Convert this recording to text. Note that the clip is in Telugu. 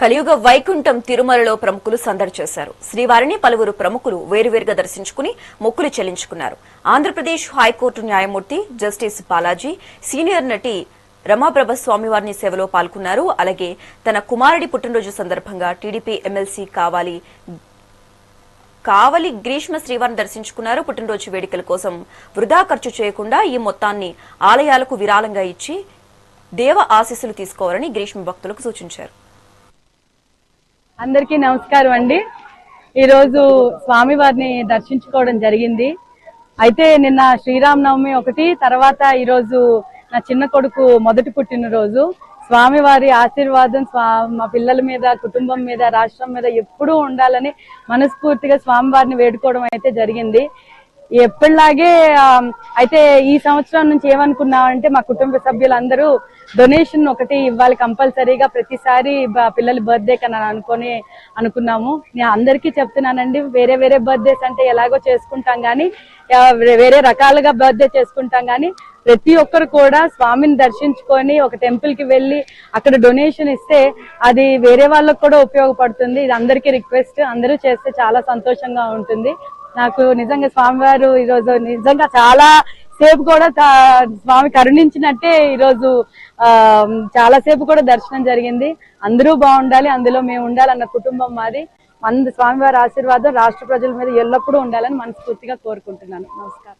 కలియుగ వైకుంఠం తిరుమలలో ప్రముఖులు సందడి చేశారు. శ్రీవారిని పలువురు ప్రముఖులు వేరువేరుగా దర్శించుకుని మొక్కులు చెల్లించుకున్నారు. ఆంధ్రప్రదేశ్ హైకోర్టు న్యాయమూర్తి జస్టిస్ బాలాజీ, సీనియర్ నటి రమాప్రభ స్వామివారిని సేవలో పాల్గొన్నారు. అలాగే తన కుమారుడి పుట్టినరోజు సందర్భంగా టీడీపీ ఎమ్మెల్సీ కావలి గ్రీష్మ శ్రీవారిని దర్శించుకున్నారు. పుట్టినరోజు వేడుకల కోసం వృధా ఖర్చు చేయకుండా ఈ మొత్తాన్ని ఆలయాలకు విరాళంగా ఇచ్చి దేవ ఆశీస్సులు తీసుకోవాలని గ్రీష్మ భక్తులకు సూచించారు. అందరికీ నమస్కారం అండి. ఈరోజు స్వామివారిని దర్శించుకోవడం జరిగింది. అయితే నిన్న శ్రీరామనవమి ఒకటి, తర్వాత ఈరోజు నా చిన్న కొడుకు మొదటి పుట్టినరోజు. స్వామివారి ఆశీర్వాదం మా పిల్లల మీద, కుటుంబం మీద, రాష్ట్రం మీద ఎప్పుడూ ఉండాలని మనస్ఫూర్తిగా స్వామివారిని వేడుకోవడం అయితే జరిగింది. ఎప్పటిలాగే అయితే ఈ సంవత్సరం నుంచి ఏమనుకున్నామంటే మా కుటుంబ సభ్యులందరూ డొనేషన్ ఒకటి ఇవ్వాలి కంపల్సరీగా ప్రతిసారి పిల్లల బర్త్డే కన్నా అనుకున్నాము. నేను అందరికీ చెప్తున్నానండి, వేరే వేరే బర్త్డేస్ అంటే ఎలాగో చేసుకుంటాం కానీ, వేరే రకాలుగా బర్త్డే చేసుకుంటాం కానీ ప్రతి ఒక్కరు కూడా స్వామిని దర్శించుకొని ఒక టెంపుల్ కి వెళ్ళి అక్కడ డొనేషన్ ఇస్తే అది వేరే వాళ్ళకు కూడా ఉపయోగపడుతుంది. ఇది అందరికీ రిక్వెస్ట్, అందరూ చేస్తే చాలా సంతోషంగా ఉంటుంది. నాకు నిజంగా స్వామివారు ఈరోజు నిజంగా చాలా సేపు కూడా స్వామి కరుణించినట్టే ఈరోజు చాలా సేపు కూడా దర్శనం జరిగింది. అందరూ బాగుండాలి, అందులో మేము ఉండాలన్న కుటుంబం మాది. స్వామివారి ఆశీర్వాదం రాష్ట్ర ప్రజల మీద ఎల్లప్పుడూ ఉండాలని మనస్ఫూర్తిగా కోరుకుంటున్నాను. నమస్కారం.